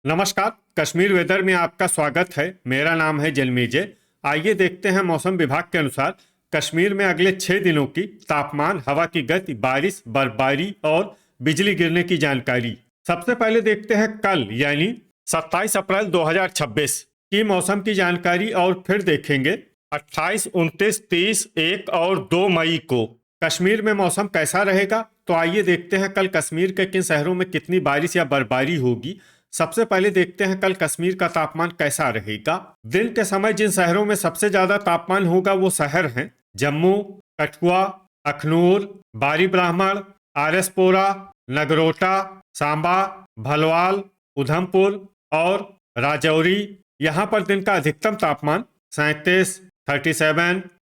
नमस्कार। कश्मीर वेदर में आपका स्वागत है। मेरा नाम है जलमेजय। आइए देखते हैं मौसम विभाग के अनुसार कश्मीर में अगले 6 दिनों की तापमान, हवा की गति, बारिश, बर्फबारी और बिजली गिरने की जानकारी। सबसे पहले देखते हैं कल यानी 27 अप्रैल 2026 की मौसम की जानकारी और फिर देखेंगे 28, 29, 30, 1 और 2 मई को कश्मीर में मौसम कैसा रहेगा। तो आइए देखते हैं कल कश्मीर के किन शहरों में कितनी बारिश या बर्फबारी होगी। सबसे पहले देखते हैं कल कश्मीर का तापमान कैसा रहेगा। दिन के समय जिन शहरों में सबसे ज्यादा तापमान होगा वो शहर हैं जम्मू, कठुआ, अखनूर, बारी ब्राह्मण, आरएसपोरा, नगरोटा, सांबा, भलवाल, उधमपुर और राजौरी। यहाँ पर दिन का अधिकतम तापमान 37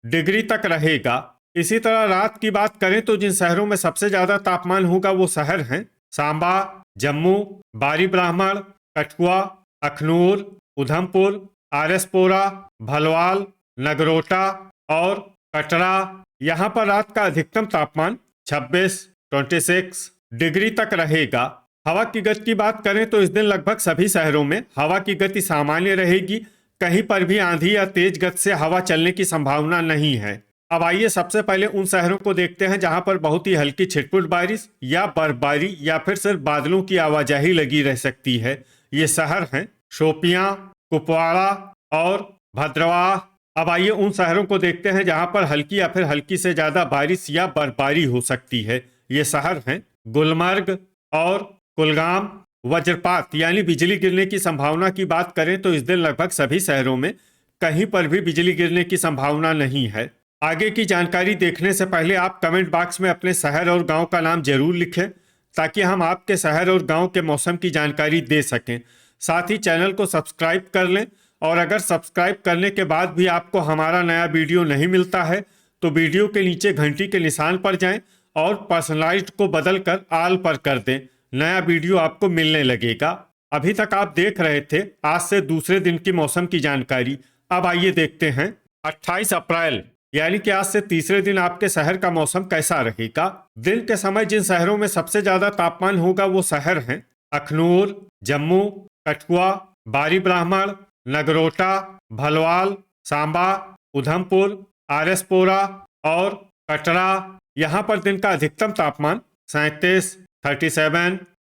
डिग्री तक रहेगा। इसी तरह रात की बात करें तो जिन शहरों में सबसे ज्यादा तापमान होगा वो शहर हैं सांबा, जम्मू, बारी ब्राह्मण, कठुआ, अखनूर, उधमपुर, आरएसपोरा, भलवाल, नगरोटा और कटरा। यहाँ पर रात का अधिकतम तापमान 26 डिग्री तक रहेगा। हवा की गति की बात करें तो इस दिन लगभग सभी शहरों में हवा की गति सामान्य रहेगी। कहीं पर भी आंधी या तेज गति से हवा चलने की संभावना नहीं है। अब आइए सबसे पहले उन शहरों को देखते हैं जहां पर बहुत ही हल्की छिटपुट बारिश या बर्फबारी या फिर सिर्फ बादलों की आवाजाही लगी रह सकती है। ये शहर हैं शोपियां, कुपवाड़ा और भद्रवाह। अब आइए उन शहरों को देखते हैं जहां पर हल्की या फिर हल्की से ज्यादा बारिश या बर्फबारी हो सकती है। ये शहर हैं गुलमर्ग और कुलगाम। वज्रपात यानी बिजली गिरने की संभावना की बात करें तो इस दिन लगभग सभी शहरों में कहीं पर भी बिजली गिरने की संभावना नहीं है। आगे की जानकारी देखने से पहले आप कमेंट बॉक्स में अपने शहर और गांव का नाम जरूर लिखें ताकि हम आपके शहर और गांव के मौसम की जानकारी दे सकें। साथ ही चैनल को सब्सक्राइब कर लें और अगर सब्सक्राइब करने के बाद भी आपको हमारा नया वीडियो नहीं मिलता है तो वीडियो के नीचे घंटी के निशान पर जाएं और पर्सनलाइज्ड को बदलकर ऑल पर कर दें। नया वीडियो आपको मिलने लगेगा। अभी तक आप देख रहे थे आज से दूसरे दिन की मौसम की जानकारी। अब आइए देखते हैं 28 अप्रैल यानी कि आज से तीसरे दिन आपके शहर का मौसम कैसा रहेगा। दिन के समय जिन शहरों में सबसे ज्यादा तापमान होगा वो शहर हैं अखनूर, जम्मू, कठुआ, बारी ब्राह्मण, नगरोटा, भलवाल, सांबा, उधमपुर, आरएसपोरा और कटरा। यहाँ पर दिन का अधिकतम तापमान 37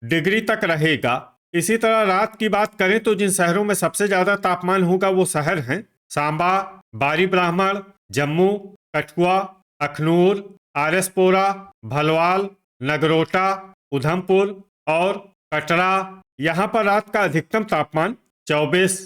डिग्री तक रहेगा। इसी तरह रात की बात करें तो जिन शहरों में सबसे ज्यादा तापमान होगा वो शहर हैं सांबा, बारी ब्राह्मण, जम्मू, कठुआ, अखनूर, आरएसपोरा, भलवाल, नगरोटा, उधमपुर और कटरा। यहाँ पर रात का अधिकतम तापमान 24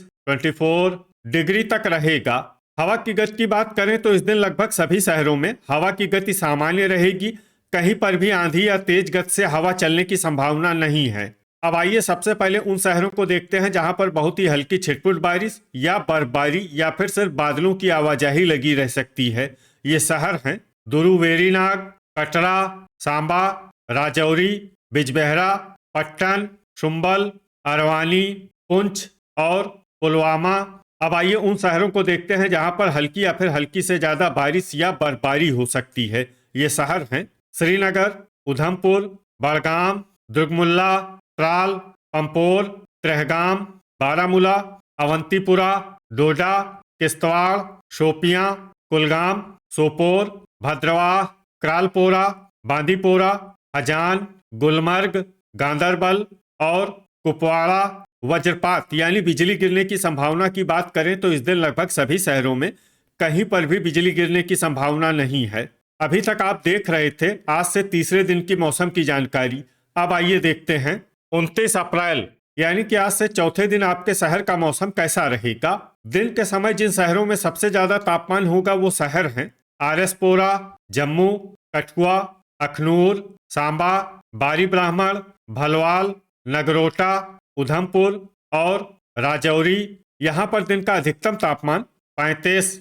डिग्री तक रहेगा। हवा की गति की बात करें तो इस दिन लगभग सभी शहरों में हवा की गति सामान्य रहेगी। कहीं पर भी आंधी या तेज गति से हवा चलने की संभावना नहीं है। अब आइए सबसे पहले उन शहरों को देखते हैं जहां पर बहुत ही हल्की छिटपुट बारिश या बर्फबारी या फिर सिर्फ बादलों की आवाजाही लगी रह सकती है। ये शहर हैं दुरुवेरीनाग, कटरा, सांबा, राजौरी, बिजबेहरा, पट्टन, शुम्बल, अरवानी, पुंछ और पुलवामा। अब आइए उन शहरों को देखते हैं जहां पर हल्की या फिर हल्की से ज्यादा बारिश या बर्फबारी हो सकती है। ये शहर हैं श्रीनगर, उधमपुर, बड़गाम, दुर्गमुल्ला, त्राल, पंपोर, त्रेहगाम, बारामूला, अवंतीपुरा, डोडा, किश्तवाड़, शोपियां, कुलगाम, सोपोर, भद्रवाह, क्रालपोरा, बांदीपोरा, हजान, गुलमर्ग, गांदरबल और कुपवाड़ा। वज्रपात यानी बिजली गिरने की संभावना की बात करें तो इस दिन लगभग सभी शहरों में कहीं पर भी बिजली गिरने की संभावना नहीं है। अभी तक आप देख रहे थे आज से तीसरे दिन की मौसम की जानकारी। अब आइए देखते हैं 29 अप्रैल यानी कि आज से चौथे दिन आपके शहर का मौसम कैसा रहेगा। दिन के समय जिन शहरों में सबसे ज्यादा तापमान होगा वो शहर हैं आरएसपोरा, जम्मू, कठुआ, अखनूर, सांबा, बारी ब्राह्मण, भलवाल, नगरोटा, उधमपुर और राजौरी। यहाँ पर दिन का अधिकतम तापमान 35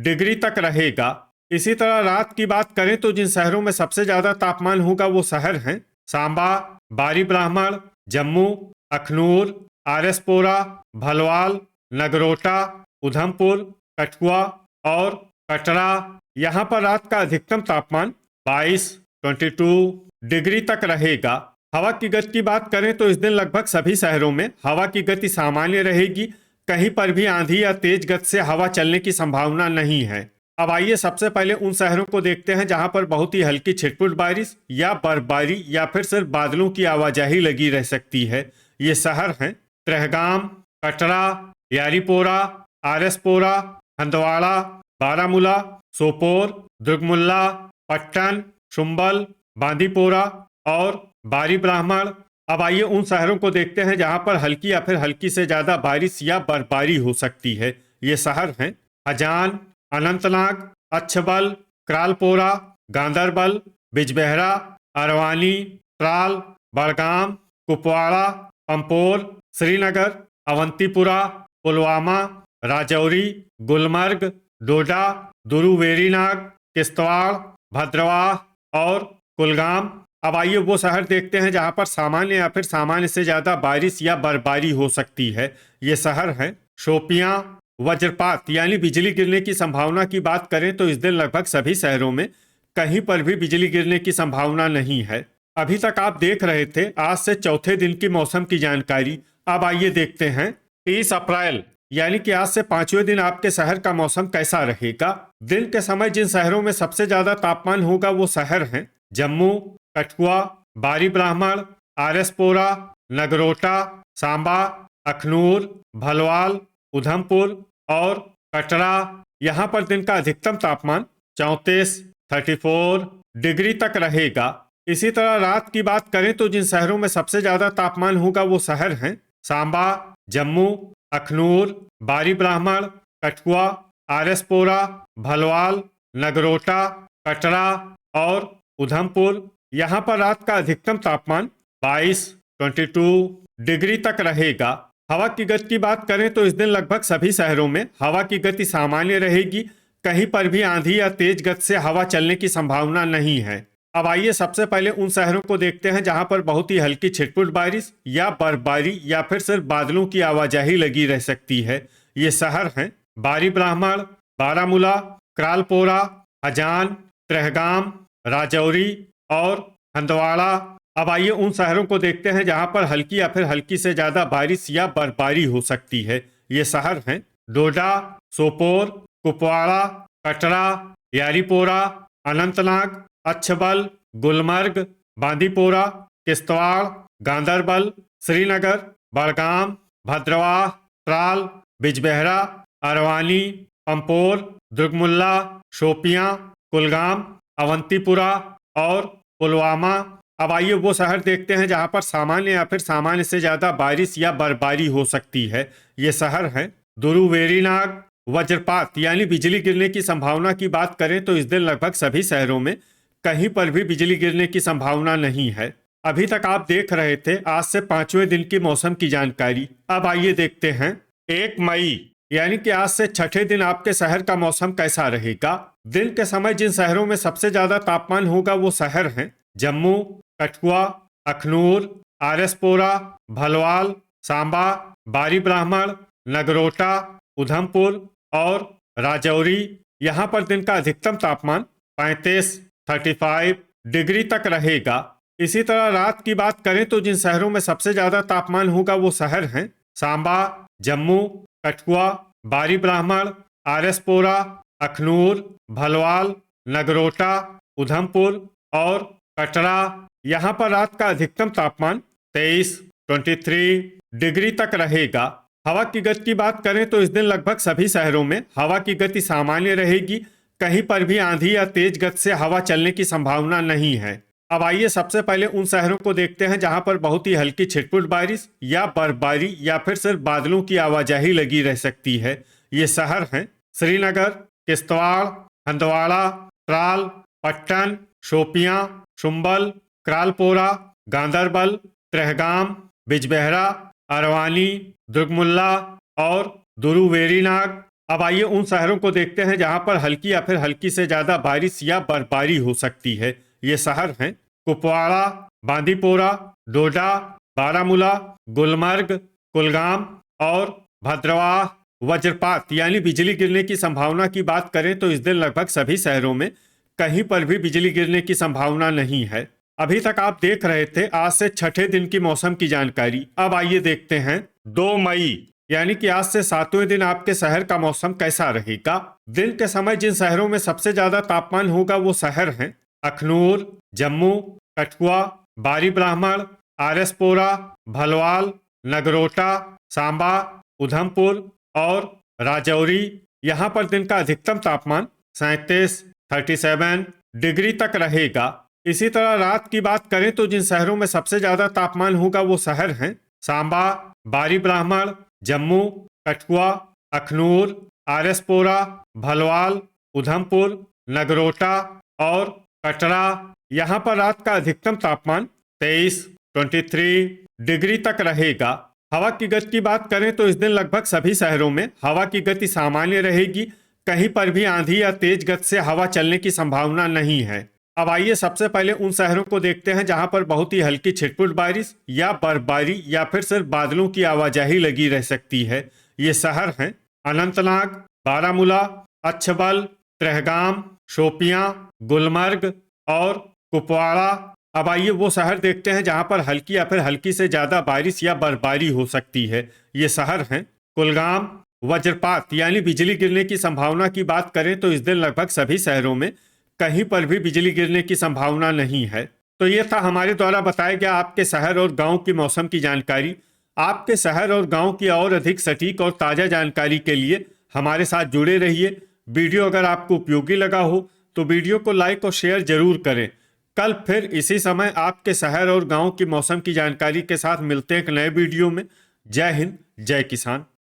डिग्री तक रहेगा। इसी तरह रात की बात करें तो जिन शहरों में सबसे ज्यादा तापमान होगा वो शहर हैं सांबा, बारी ब्राह्मण, जम्मू, अखनूर, आरएसपोरा, भलवाल, नगरोटा, उधमपुर, कठुआ और कटरा। यहाँ पर रात का अधिकतम तापमान 22 डिग्री तक रहेगा। हवा की गति की बात करें तो इस दिन लगभग सभी शहरों में हवा की गति सामान्य रहेगी। कहीं पर भी आंधी या तेज गति से हवा चलने की संभावना नहीं है। अब आइए सबसे पहले उन शहरों को देखते हैं जहां पर बहुत ही हल्की छिटपुट बारिश या बर्फबारी या फिर सिर्फ बादलों की आवाजाही लगी रह सकती है। ये शहर हैं त्रेहगाम, कटरा, यारीपोरा, आरएसपोरा, हंदवाड़ा, बारामूला, सोपोर, दुर्गमुल्ला, पट्टन, शुम्बल, बांदीपोरा और बारी ब्राह्मण। अब आइए उन शहरों को देखते हैं जहां पर हल्की या फिर हल्की से ज्यादा बारिश या बर्फबारी हो सकती है। ये शहर हैं अजान, अनंतनाग, अच्छबल, क्रालपोरा, गांदरबल, बिजबेहरा, अरवानी, ट्राल, बड़गाम, कुपवाड़ा, पंपोर, श्रीनगर, अवंतीपुरा, पुलवामा, राजौरी, गुलमर्ग, डोडा, दुरुवेरीनाग, किश्तवाड़, भद्रवाह और कुलगाम। अब आइए वो शहर देखते हैं जहां पर सामान्य या फिर सामान्य से ज्यादा बारिश या बर्फबारी हो सकती है। ये शहर हैं शोपियां। वज्रपात यानी बिजली गिरने की संभावना की बात करें तो इस दिन लगभग सभी शहरों में कहीं पर भी बिजली गिरने की संभावना नहीं है। अभी तक आप देख रहे थे आज से चौथे दिन की मौसम की जानकारी। अब आइए देखते हैं 30 अप्रैल यानी कि आज से पांचवें दिन आपके शहर का मौसम कैसा रहेगा। दिन के समय जिन शहरों में सबसे ज्यादा तापमान होगा वो शहर हैं जम्मू, कठुआ, बारी ब्राह्मण, आरएसपोरा, नगरोटा, सांबा, अखनूर, भलवाल, उधमपुर और कटरा। यहाँ पर दिन का अधिकतम तापमान 34 डिग्री तक रहेगा। इसी तरह रात की बात करें तो जिन शहरों में सबसे ज्यादा तापमान होगा वो शहर हैं सांबा, जम्मू, अखनूर, बारी ब्राह्मण, कठुआ, आरएसपोरा, भलवाल, नगरोटा, कटरा और उधमपुर। यहाँ पर रात का अधिकतम तापमान 22 डिग्री तक रहेगा। हवा की गति की बात करें तो इस दिन लगभग सभी शहरों में हवा की गति सामान्य रहेगी। कहीं पर भी आंधी या तेज गति से हवा चलने की संभावना नहीं है। अब आइए सबसे पहले उन शहरों को देखते हैं जहां पर बहुत ही हल्की छिटपुट बारिश या बर्फबारी या फिर सिर्फ बादलों की आवाजाही लगी रह सकती है। ये शहर हैं बारी ब्राह्मण, बारामूला, क्रालपोरा, अजान, त्रेहगाम, राजौरी और हंदवाड़ा। अब आइए उन शहरों को देखते हैं जहां पर हल्की या फिर हल्की से ज्यादा बारिश या बर्फबारी हो सकती है। ये शहर हैं डोडा, सोपोर, कुपवाड़ा, कटरा, यारीपोरा, अनंतनाग, अच्छबल, गुलमर्ग, बांदीपोरा, किश्तवाड़, गांदरबल, श्रीनगर, बड़गाम, भद्रवाह, ट्राल, बिजबेहरा, अरवानी, पंपोर, दुर्गमुल्ला, शोपियां, कुलगाम, अवंतीपुरा और पुलवामा। अब आइए वो शहर देखते हैं जहां पर सामान्य या फिर सामान्य से ज्यादा बारिश या बर्फबारी हो सकती है। ये शहर हैं दुरुवेरीनाग। वज्रपात यानी बिजली गिरने की संभावना की बात करें तो इस दिन लगभग सभी शहरों में कहीं पर भी बिजली गिरने की संभावना नहीं है। अभी तक आप देख रहे थे आज से पांचवें दिन की मौसम की जानकारी। अब आइए देखते हैं 1 मई यानी कि आज से छठे दिन आपके शहर का मौसम कैसा रहेगा। दिन के समय जिन शहरों में सबसे ज्यादा तापमान होगा वो शहर हैं जम्मू, कठुआ, अखनूर, आरएसपोरा, भलवाल, सांबा, बारी ब्राह्मण, नगरोटा, उधमपुर और राजौरी। यहाँ पर दिन का अधिकतम तापमान 35 डिग्री तक रहेगा। इसी तरह रात की बात करें तो जिन शहरों में सबसे ज्यादा तापमान होगा वो शहर हैं सांबा, जम्मू, कठुआ, बारी ब्राह्मण, आरएसपोरा, अखनूर, भलवाल, नगरोटा, उधमपुर और कटरा। यहाँ पर रात का अधिकतम तापमान 23 डिग्री तक रहेगा। हवा की गति की बात करें तो इस दिन लगभग सभी शहरों में हवा की गति सामान्य रहेगी। कहीं पर भी आंधी या तेज गति से हवा चलने की संभावना नहीं है। अब आइए सबसे पहले उन शहरों को देखते हैं जहां पर बहुत ही हल्की छिटपुट बारिश या बर्फबारी या फिर सिर्फ बादलों की आवाजाही लगी रह सकती है। ये शहर हैं श्रीनगर, किश्तवाड़, हंदवाड़ा, ट्राल, पट्टन, शोपियां, शुम्बल, क्रालपोरा, गांदरबल, त्रेहगाम, बिजबेहरा, अरवानी, दुर्गमुल्ला और दुरुवेरीनाग। अब आइए उन शहरों को देखते हैं जहां पर हल्की या फिर हल्की से ज्यादा बारिश या बर्फबारी हो सकती है। ये शहर हैं कुपवाड़ा, बांदीपोरा, डोडा, बारामूला, गुलमर्ग, कुलगाम और भद्रवाह। वज्रपात यानी बिजली गिरने की संभावना की बात करें तो इस दिन लगभग सभी शहरों में कहीं पर भी बिजली गिरने की संभावना नहीं है। अभी तक आप देख रहे थे आज से छठे दिन की मौसम की जानकारी। अब आइए देखते हैं 2 मई यानी कि आज से 7वें दिन आपके शहर का मौसम कैसा रहेगा। दिन के समय जिन शहरों में सबसे ज्यादा तापमान होगा वो शहर हैं अखनूर, जम्मू, कठुआ, बारी ब्राह्मण, आरएसपोरा, भलवाल, नगरोटा, सांबा, उधमपुर और राजौरी। यहाँ पर दिन का अधिकतम तापमान 37 डिग्री तक रहेगा। इसी तरह रात की बात करें तो जिन शहरों में सबसे ज्यादा तापमान होगा वो शहर हैं सांबा, बारी ब्राह्मण, जम्मू, कठुआ, अखनूर, आरएसपोरा, भलवाल, उधमपुर, नगरोटा और कटरा। यहाँ पर रात का अधिकतम तापमान 23 डिग्री तक रहेगा। हवा की गति की बात करें तो इस दिन लगभग सभी शहरों में हवा की गति सामान्य रहेगी। कहीं पर भी आंधी या तेज गति से हवा चलने की संभावना नहीं है। अब आइए सबसे पहले उन शहरों को देखते हैं जहां पर बहुत ही हल्की छिटपुट बारिश या बर्फबारी या फिर सिर्फ बादलों की आवाजाही लगी रह सकती है। ये शहर हैं अनंतनाग, बारामूला, अच्छबल, त्रेहगाम, शोपियां, गुलमर्ग और कुपवाड़ा। अब आइए वो शहर देखते हैं जहां पर हल्की या फिर हल्की से ज्यादा बारिश या बर्फबारी हो सकती है। ये शहर हैं कुलगाम। वज्रपात यानी बिजली गिरने की संभावना की बात करें तो इस दिन लगभग सभी शहरों में कहीं पर भी बिजली गिरने की संभावना नहीं है। तो ये था हमारे द्वारा बताया गया आपके शहर और गांव की मौसम की जानकारी। आपके शहर और गांव की और अधिक सटीक और ताज़ा जानकारी के लिए हमारे साथ जुड़े रहिए। वीडियो अगर आपको उपयोगी लगा हो तो वीडियो को लाइक और शेयर जरूर करें। कल फिर इसी समय आपके शहर और गांव की मौसम की जानकारी के साथ मिलते हैं एक नए वीडियो में। जय हिंद, जय किसान।